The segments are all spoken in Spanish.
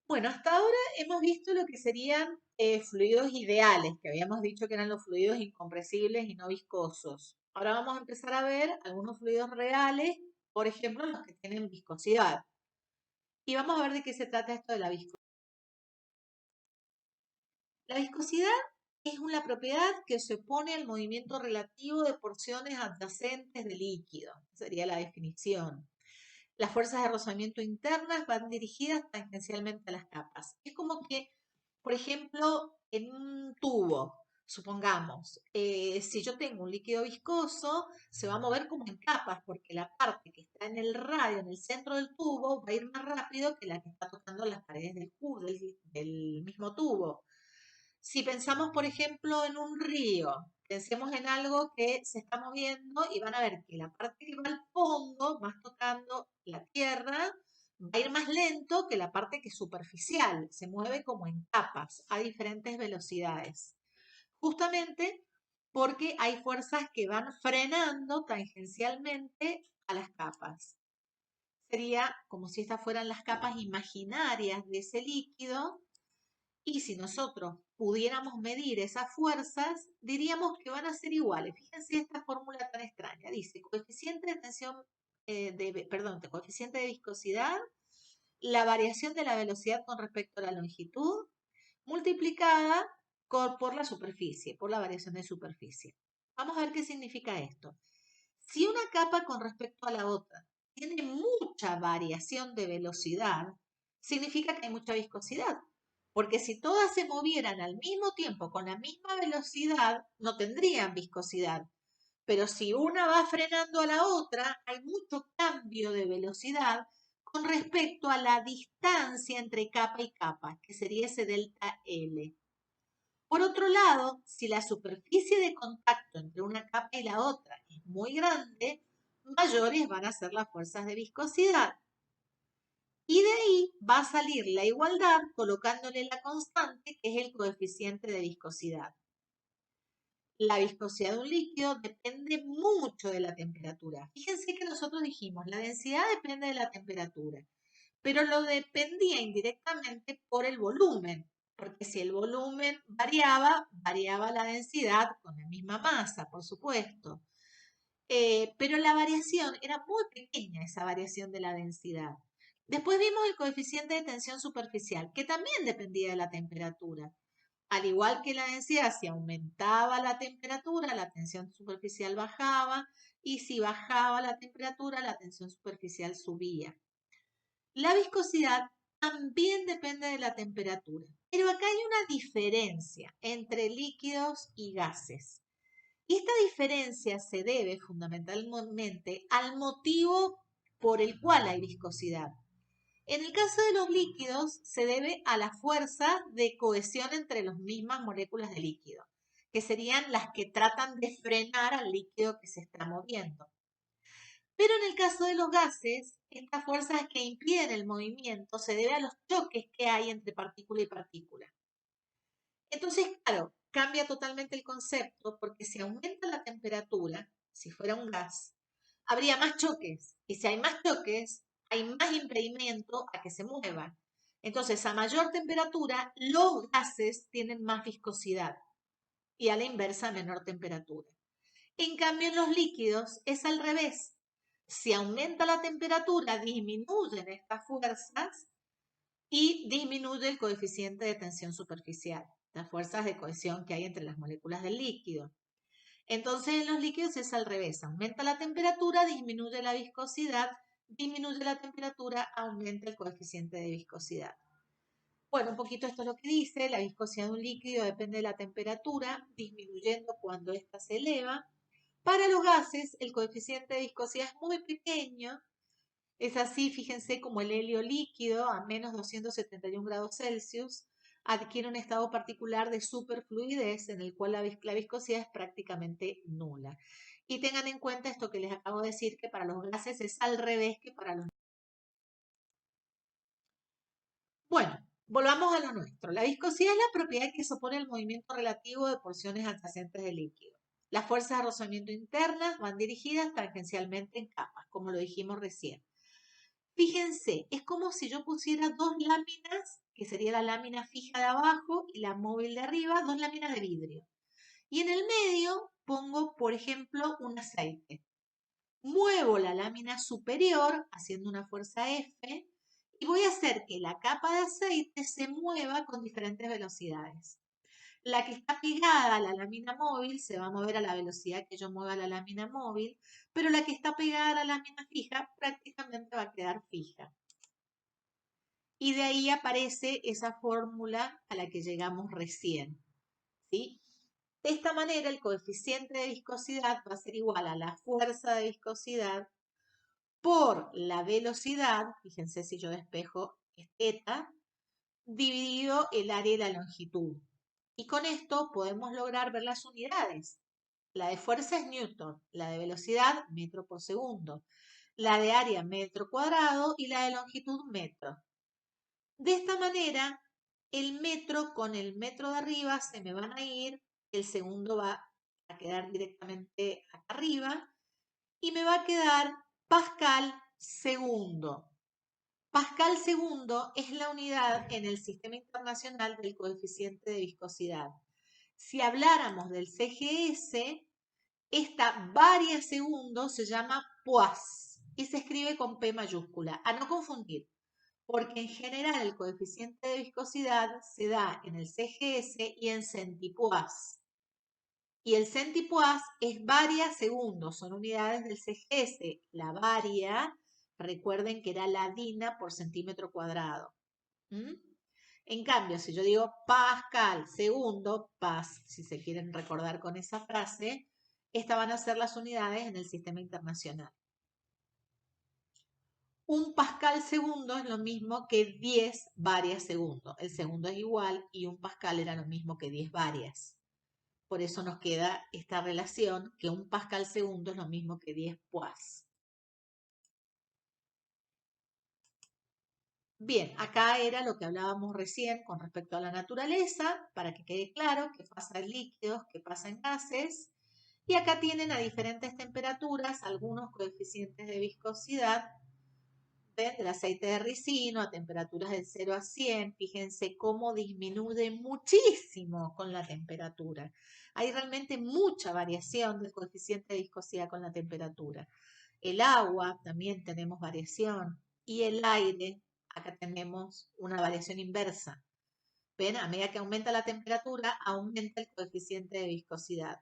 Bueno, hasta ahora hemos visto lo que serían fluidos ideales, que habíamos dicho que eran los fluidos incompresibles y no viscosos. Ahora vamos a empezar a ver algunos fluidos reales, por ejemplo, los que tienen viscosidad. Y vamos a ver de qué se trata esto de la viscosidad. La viscosidad es una propiedad que se opone al movimiento relativo de porciones adyacentes de líquido. Sería la definición. Las fuerzas de rozamiento internas van dirigidas tangencialmente a las capas. Es como que, por ejemplo, en un tubo, supongamos, si yo tengo un líquido viscoso, se va a mover como en capas, porque la parte que está en el radio, en el centro del tubo, va a ir más rápido que la que está tocando las paredes del cubo, del mismo tubo. Si pensamos, por ejemplo, en un río, pensemos en algo que se está moviendo y van a ver que la parte que va al fondo, más tocando la tierra, va a ir más lento que la parte que es superficial, se mueve como en capas a diferentes velocidades. Justamente porque hay fuerzas que van frenando tangencialmente a las capas. Sería como si estas fueran las capas imaginarias de ese líquido y si nosotros pudiéramos medir esas fuerzas, diríamos que van a ser iguales. Fíjense esta fórmula tan extraña. Dice coeficiente de tensión, coeficiente de viscosidad, la variación de la velocidad con respecto a la longitud, multiplicada por la superficie, por la variación de superficie. Vamos a ver qué significa esto. Si una capa con respecto a la otra tiene mucha variación de velocidad, significa que hay mucha viscosidad. Porque si todas se movieran al mismo tiempo con la misma velocidad, no tendrían viscosidad. Pero si una va frenando a la otra, hay mucho cambio de velocidad con respecto a la distancia entre capa y capa, que sería ese delta L. Por otro lado, si la superficie de contacto entre una capa y la otra es muy grande, mayores van a ser las fuerzas de viscosidad. Y de ahí va a salir la igualdad colocándole la constante, que es el coeficiente de viscosidad. La viscosidad de un líquido depende mucho de la temperatura. Fíjense que nosotros dijimos, la densidad depende de la temperatura, pero lo dependía indirectamente por el volumen, porque si el volumen variaba, variaba la densidad con la misma masa, por supuesto. Pero la variación era muy pequeña, esa variación de la densidad. Después vimos el coeficiente de tensión superficial, que también dependía de la temperatura. Al igual que la densidad, si aumentaba la temperatura, la tensión superficial bajaba, y si bajaba la temperatura, la tensión superficial subía. La viscosidad también depende de la temperatura, pero acá hay una diferencia entre líquidos y gases. Y esta diferencia se debe fundamentalmente al motivo por el cual hay viscosidad. En el caso de los líquidos, se debe a la fuerza de cohesión entre las mismas moléculas de líquido, que serían las que tratan de frenar al líquido que se está moviendo. Pero en el caso de los gases, estas fuerzas que impiden el movimiento se debe a los choques que hay entre partícula y partícula. Entonces, claro, cambia totalmente el concepto porque si aumenta la temperatura, si fuera un gas, habría más choques. Y si hay más choques, hay más impedimento a que se muevan. Entonces, a mayor temperatura, los gases tienen más viscosidad y a la inversa, menor temperatura. En cambio, en los líquidos es al revés. Si aumenta la temperatura, disminuyen estas fuerzas y disminuye el coeficiente de tensión superficial, las fuerzas de cohesión que hay entre las moléculas del líquido. Entonces, en los líquidos es al revés. Aumenta la temperatura, disminuye la viscosidad, disminuye la temperatura, aumenta el coeficiente de viscosidad. Bueno, un poquito esto es lo que dice, la viscosidad de un líquido depende de la temperatura, disminuyendo cuando ésta se eleva. Para los gases, el coeficiente de viscosidad es muy pequeño. Es así, fíjense, como el helio líquido a menos 271 grados Celsius adquiere un estado particular de superfluidez en el cual la viscosidad es prácticamente nula. Y tengan en cuenta esto que les acabo de decir, que para los gases es al revés que para los... Bueno, volvamos a lo nuestro. La viscosidad es la propiedad que se opone al movimiento relativo de porciones adyacentes del líquido. Las fuerzas de rozamiento internas van dirigidas tangencialmente en capas, como lo dijimos recién. Fíjense, es como si yo pusiera dos láminas, que sería la lámina fija de abajo y la móvil de arriba, dos láminas de vidrio. Y en el medio pongo, por ejemplo, un aceite. Muevo la lámina superior haciendo una fuerza F y voy a hacer que la capa de aceite se mueva con diferentes velocidades. La que está pegada a la lámina móvil se va a mover a la velocidad que yo mueva la lámina móvil, pero la que está pegada a la lámina fija prácticamente va a quedar fija. Y de ahí aparece esa fórmula a la que llegamos recién, ¿sí? De esta manera, el coeficiente de viscosidad va a ser igual a la fuerza de viscosidad por la velocidad, fíjense si yo despejo es eta, dividido el área y la longitud. Y con esto podemos lograr ver las unidades. La de fuerza es newton, la de velocidad metro por segundo, la de área metro cuadrado y la de longitud metro. De esta manera, el metro con el metro de arriba se me van a ir, el segundo va a quedar directamente acá arriba y me va a quedar Pascal segundo. Pascal segundo es la unidad en el Sistema Internacional del coeficiente de viscosidad. Si habláramos del CGS, esta varia segundo se llama Poise y se escribe con P mayúscula, a no confundir, porque en general el coeficiente de viscosidad se da en el CGS y en centipoise. Y el centipoise es varia segundos, son unidades del CGS. La varia, recuerden que era la DINA por centímetro cuadrado. ¿Mm? En cambio, si yo digo Pascal segundo, Pas, si se quieren recordar con esa frase, estas van a ser las unidades en el sistema internacional. Un Pascal segundo es lo mismo que 10 varias segundo. El segundo es igual y un Pascal era lo mismo que 10 varias. Por eso nos queda esta relación que un Pascal segundo es lo mismo que 10 Poise. Bien, acá era lo que hablábamos recién con respecto a la naturaleza, para que quede claro qué pasa en líquidos, qué pasa en gases. Y acá tienen a diferentes temperaturas algunos coeficientes de viscosidad. ¿Ven? Del aceite de ricino a temperaturas de 0 a 100. Fíjense cómo disminuye muchísimo con la temperatura. Hay realmente mucha variación del coeficiente de viscosidad con la temperatura. El agua también tenemos variación y el aire, acá tenemos una variación inversa. ¿Ven? A medida que aumenta la temperatura, aumenta el coeficiente de viscosidad.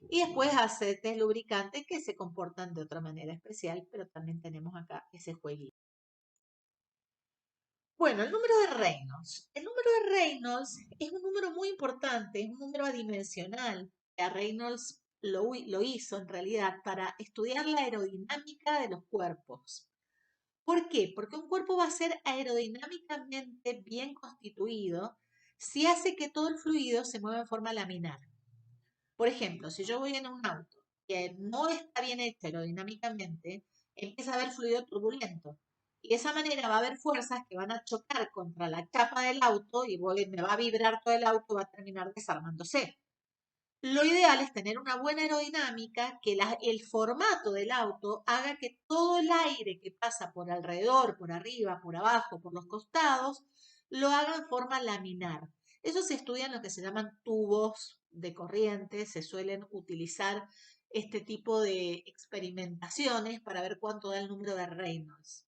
Y después aceites lubricantes que se comportan de otra manera especial, pero también tenemos acá ese jueguito. Bueno, el número de Reynolds. El número de Reynolds es un número muy importante, es un número adimensional. A Reynolds lo hizo en realidad para estudiar la aerodinámica de los cuerpos. ¿Por qué? Porque un cuerpo va a ser aerodinámicamente bien constituido si hace que todo el fluido se mueva en forma laminar. Por ejemplo, si yo voy en un auto que no está bien hecho aerodinámicamente, empieza a haber fluido turbulento. Y de esa manera va a haber fuerzas que van a chocar contra la chapa del auto y me va a vibrar todo el auto, va a terminar desarmándose. Lo ideal es tener una buena aerodinámica, que el formato del auto haga que todo el aire que pasa por alrededor, por arriba, por abajo, por los costados, lo haga en forma laminar. Eso se estudia en lo que se llaman tubos de corriente, se suelen utilizar este tipo de experimentaciones para ver cuánto da el número de Reynolds.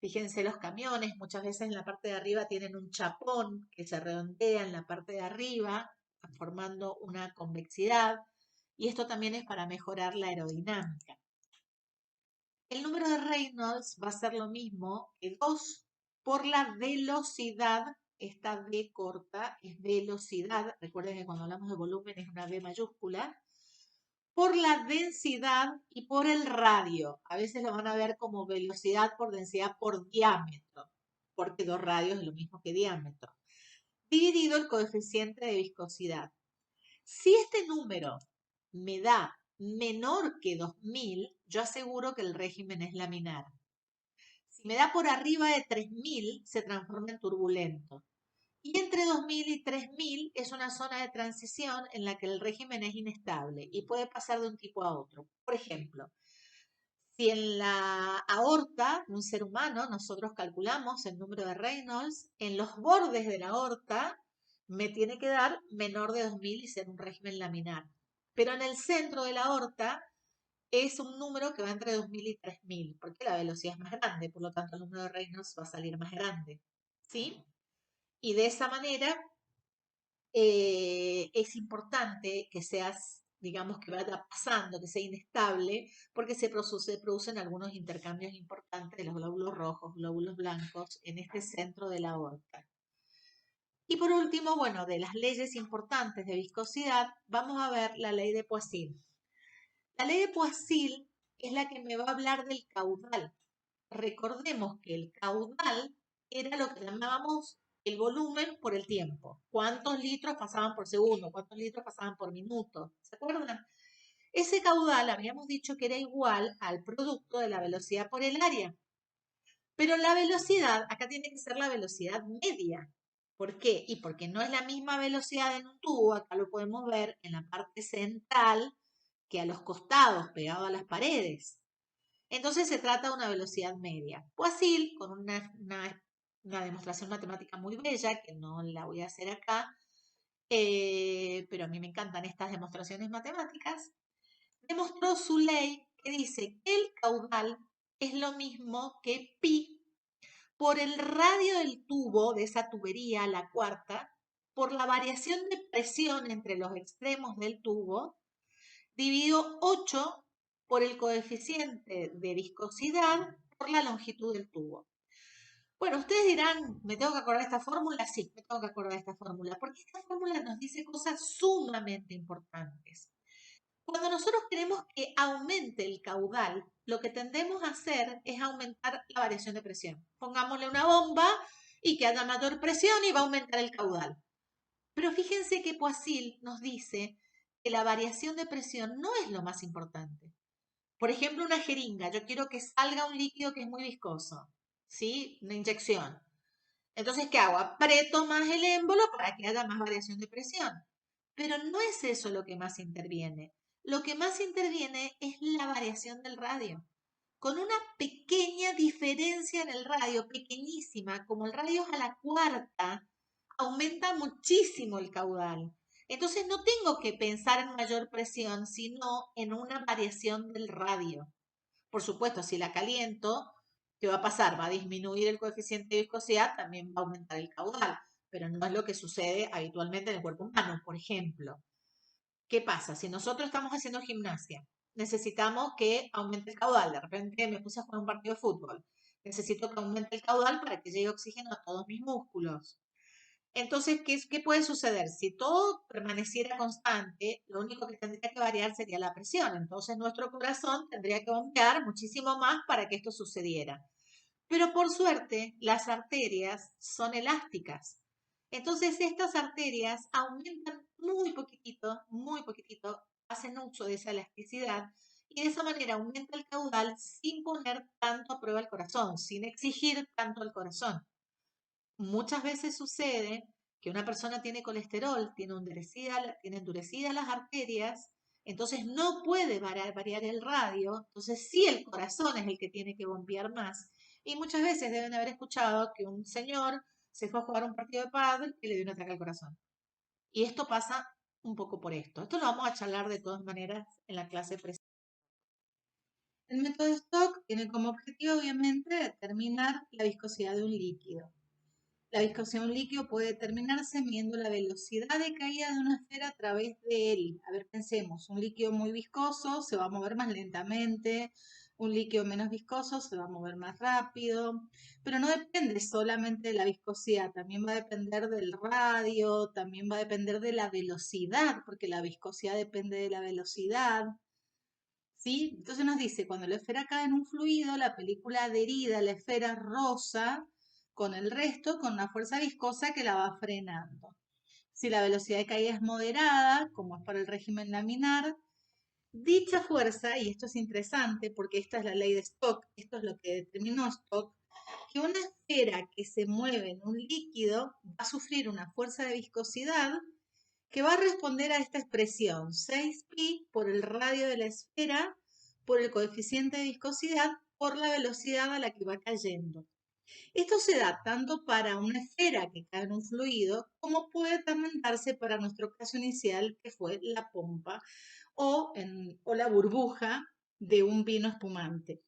Fíjense los camiones, muchas veces en la parte de arriba tienen un chapón que se redondea en la parte de arriba, formando una convexidad, y esto también es para mejorar la aerodinámica. El número de Reynolds va a ser lo mismo que 2 por la velocidad. Esta V corta es velocidad. Recuerden que cuando hablamos de volumen es una V mayúscula. Por la densidad y por el radio. A veces lo van a ver como velocidad por densidad por diámetro, porque 2 radios es lo mismo que diámetro. Dividido el coeficiente de viscosidad. Si este número me da menor que 2000, yo aseguro que el régimen es laminar. Si me da por arriba de 3000, se transforma en turbulento. Y entre 2000 y 3000 es una zona de transición en la que el régimen es inestable y puede pasar de un tipo a otro. Por ejemplo, Si en la aorta de un ser humano nosotros calculamos el número de Reynolds, en los bordes de la aorta me tiene que dar menor de 2000 y ser un régimen laminar. Pero en el centro de la aorta es un número que va entre 2000 y 3000, porque la velocidad es más grande, por lo tanto el número de Reynolds va a salir más grande. ¿Sí? Y de esa manera es importante que seas, digamos, que vaya pasando, que sea inestable, porque se producen algunos intercambios importantes de los glóbulos rojos, glóbulos blancos en este centro de la aorta. Y por último, bueno, de las leyes importantes de viscosidad, vamos a ver la ley de Poiseuille. La ley de Poiseuille es la que me va a hablar del caudal. Recordemos que el caudal era lo que llamábamos el volumen por el tiempo. ¿Cuántos litros pasaban por segundo? ¿Cuántos litros pasaban por minuto? ¿Se acuerdan? Ese caudal habíamos dicho que era igual al producto de la velocidad por el área. Pero la velocidad, acá tiene que ser la velocidad media. ¿Por qué? Y porque no es la misma velocidad en un tubo, acá lo podemos ver en la parte central que a los costados, pegado a las paredes. Entonces se trata de una velocidad media. Poiseuille, con una demostración matemática muy bella, que no la voy a hacer acá, pero a mí me encantan estas demostraciones matemáticas, demostró su ley que dice que el caudal es lo mismo que pi por el radio del tubo, de esa tubería, la cuarta, por la variación de presión entre los extremos del tubo, dividido 8 por el coeficiente de viscosidad por la longitud del tubo. Bueno, ustedes dirán, ¿me tengo que acordar de esta fórmula? Sí, me tengo que acordar de esta fórmula, porque esta fórmula nos dice cosas sumamente importantes. Cuando nosotros queremos que aumente el caudal, lo que tendemos a hacer es aumentar la variación de presión. Pongámosle una bomba y que haya mayor presión y va a aumentar el caudal. Pero fíjense que Poiseuille nos dice que la variación de presión no es lo más importante. Por ejemplo, una jeringa. Yo quiero que salga un líquido que es muy viscoso, ¿sí? Una inyección. Entonces, ¿qué hago? Aprieto más el émbolo para que haya más variación de presión. Pero no es eso lo que más interviene. Lo que más interviene es la variación del radio. Con una pequeña diferencia en el radio, pequeñísima, como el radio es a la cuarta, aumenta muchísimo el caudal. Entonces no tengo que pensar en mayor presión, sino en una variación del radio. Por supuesto, si la caliento, ¿qué va a pasar? Va a disminuir el coeficiente de viscosidad, también va a aumentar el caudal, pero no es lo que sucede habitualmente en el cuerpo humano, por ejemplo. ¿Qué pasa? Si nosotros estamos haciendo gimnasia, necesitamos que aumente el caudal. De repente me puse a jugar un partido de fútbol. Necesito que aumente el caudal para que llegue oxígeno a todos mis músculos. Entonces, ¿qué puede suceder? Si todo permaneciera constante, lo único que tendría que variar sería la presión. Entonces, nuestro corazón tendría que bombear muchísimo más para que esto sucediera. Pero por suerte, las arterias son elásticas. Entonces, estas arterias aumentan muy poquitito, hacen uso de esa elasticidad y de esa manera aumenta el caudal sin poner tanto a prueba el corazón, sin exigir tanto al corazón. Muchas veces sucede que una persona tiene colesterol, tiene endurecidas las arterias, entonces no puede variar el radio, entonces sí el corazón es el que tiene que bombear más. Y muchas veces deben haber escuchado que un señor se fue a jugar un partido de pádel y le dio un ataque al corazón. Y esto pasa un poco por esto. Esto lo vamos a charlar de todas maneras en la clase presente. El método Stock tiene como objetivo, obviamente, determinar la viscosidad de un líquido. La viscosidad de un líquido puede determinarse midiendo la velocidad de caída de una esfera a través de él. A ver, pensemos, un líquido muy viscoso se va a mover más lentamente, un líquido menos viscoso se va a mover más rápido, pero no depende solamente de la viscosidad, también va a depender del radio, también va a depender de la velocidad, porque la viscosidad depende de la velocidad. ¿Sí? Entonces nos dice, cuando la esfera cae en un fluido, la película adherida a la esfera rosa con el resto con una fuerza viscosa que la va frenando. Si la velocidad de caída es moderada, como es para el régimen laminar, dicha fuerza, y esto es interesante porque esta es la ley de Stock, esto es lo que determinó Stock, que una esfera que se mueve en un líquido va a sufrir una fuerza de viscosidad que va a responder a esta expresión, 6pi por el radio de la esfera por el coeficiente de viscosidad por la velocidad a la que va cayendo. Esto se da tanto para una esfera que cae en un fluido, como puede también darse para nuestro caso inicial, que fue la pompa o la burbuja de un vino espumante.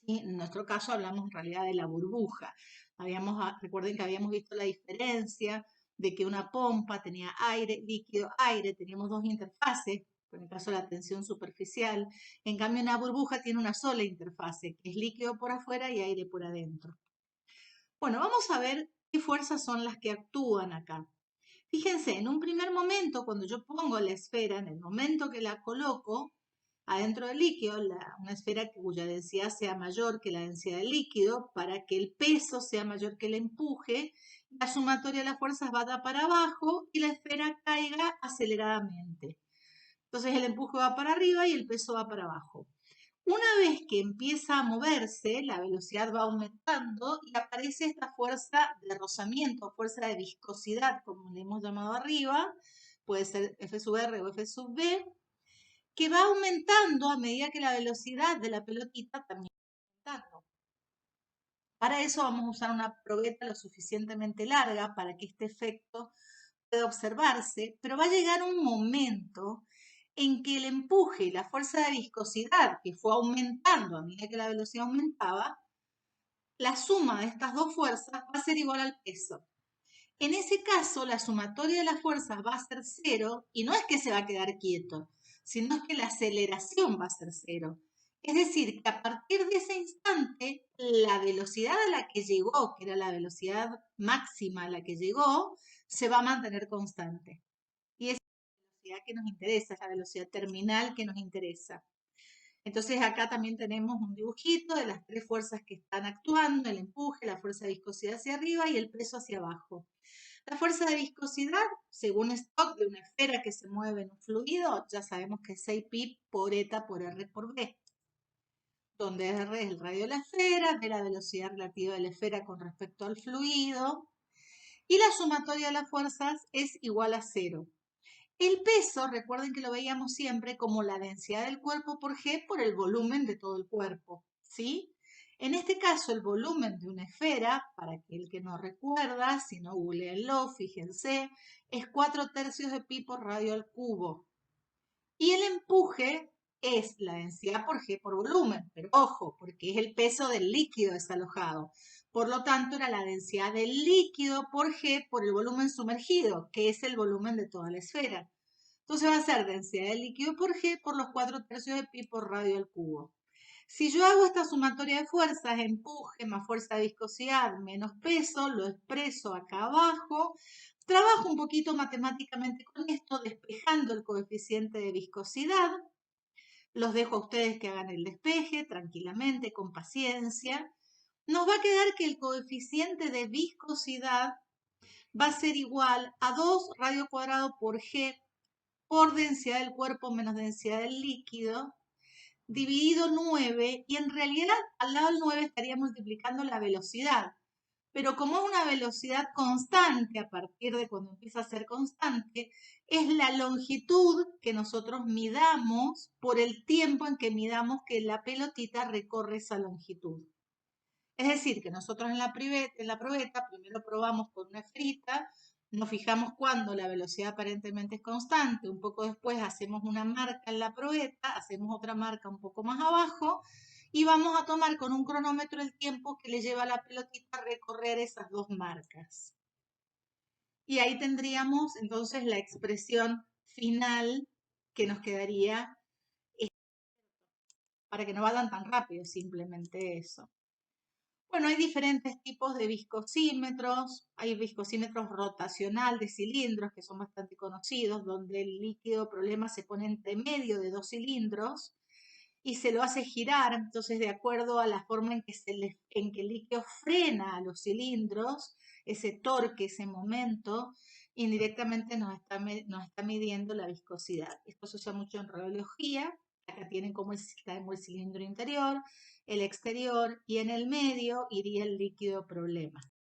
¿Sí? En nuestro caso hablamos en realidad de la burbuja. Recuerden que habíamos visto la diferencia de que una pompa tenía aire, líquido, aire, teníamos dos interfaces, en el caso de la tensión superficial. En cambio, una burbuja tiene una sola interfase, que es líquido por afuera y aire por adentro. Bueno, vamos a ver qué fuerzas son las que actúan acá. Fíjense, en un primer momento, cuando yo pongo la esfera, en el momento que la coloco adentro del líquido, una esfera cuya densidad sea mayor que la densidad del líquido, para que el peso sea mayor que el empuje, la sumatoria de las fuerzas va para abajo y la esfera caiga aceleradamente. Entonces el empuje va para arriba y el peso va para abajo. Una vez que empieza a moverse, la velocidad va aumentando y aparece esta fuerza de rozamiento, fuerza de viscosidad, como le hemos llamado arriba, puede ser F sub R o F sub B, que va aumentando a medida que la velocidad de la pelotita también va aumentando. Para eso vamos a usar una probeta lo suficientemente larga para que este efecto pueda observarse, pero va a llegar un momento en que el empuje y la fuerza de viscosidad, que fue aumentando a medida que la velocidad aumentaba, la suma de estas dos fuerzas va a ser igual al peso. En ese caso, la sumatoria de las fuerzas va a ser cero y no es que se va a quedar quieto, sino es que la aceleración va a ser cero. Es decir, que a partir de ese instante, la velocidad a la que llegó, que era la velocidad máxima a la que llegó, se va a mantener constante. Y esa es la velocidad que nos interesa, es la velocidad terminal que nos interesa. Entonces acá también tenemos un dibujito de las tres fuerzas que están actuando, el empuje, la fuerza de viscosidad hacia arriba y el peso hacia abajo. La fuerza de viscosidad, según Stock, de una esfera que se mueve en un fluido, ya sabemos que es 6 pi por eta por R por B, donde R es el radio de la esfera, B la velocidad relativa de la esfera con respecto al fluido, y la sumatoria de las fuerzas es igual a 0. El peso, recuerden que lo veíamos siempre como la densidad del cuerpo por G por el volumen de todo el cuerpo, ¿sí? En este caso, el volumen de una esfera, para aquel que no recuerda, si no googleenlo, fíjense, es 4/3 de pi por radio al cubo. Y el empuje es la densidad por G por volumen, pero ojo, porque es el peso del líquido desalojado. Por lo tanto, era la densidad del líquido por G por el volumen sumergido, que es el volumen de toda la esfera. Entonces va a ser densidad del líquido por G por los 4/3 de pi por radio al cubo. Si yo hago esta sumatoria de fuerzas, empuje más fuerza de viscosidad menos peso, lo expreso acá abajo. Trabajo un poquito matemáticamente con esto, despejando el coeficiente de viscosidad. Los dejo a ustedes que hagan el despeje tranquilamente, con paciencia. Nos va a quedar que el coeficiente de viscosidad va a ser igual a 2 radio cuadrado por G por densidad del cuerpo menos densidad del líquido, dividido 9, y en realidad al lado del 9 estaría multiplicando la velocidad. Pero como es una velocidad constante, a partir de cuando empieza a ser constante, es la longitud que nosotros midamos por el tiempo en que midamos que la pelotita recorre esa longitud. Es decir, que nosotros en la probeta primero probamos con una esferita, nos fijamos cuando la velocidad aparentemente es constante, un poco después hacemos una marca en la probeta, hacemos otra marca un poco más abajo y vamos a tomar con un cronómetro el tiempo que le lleva a la pelotita a recorrer esas dos marcas. Y ahí tendríamos entonces la expresión final que nos quedaría para que no vayan tan rápido, simplemente eso. Bueno, hay diferentes tipos de viscosímetros. Hay viscosímetros rotacional de cilindros, que son bastante conocidos, donde el líquido problema se pone entre medio de dos cilindros y se lo hace girar. Entonces, de acuerdo a la forma en que el líquido frena a los cilindros, ese torque, ese momento, indirectamente nos está midiendo la viscosidad. Esto se usa mucho en radiología. Acá tienen cómo el cilindro interior, el exterior, y en el medio iría el líquido problema.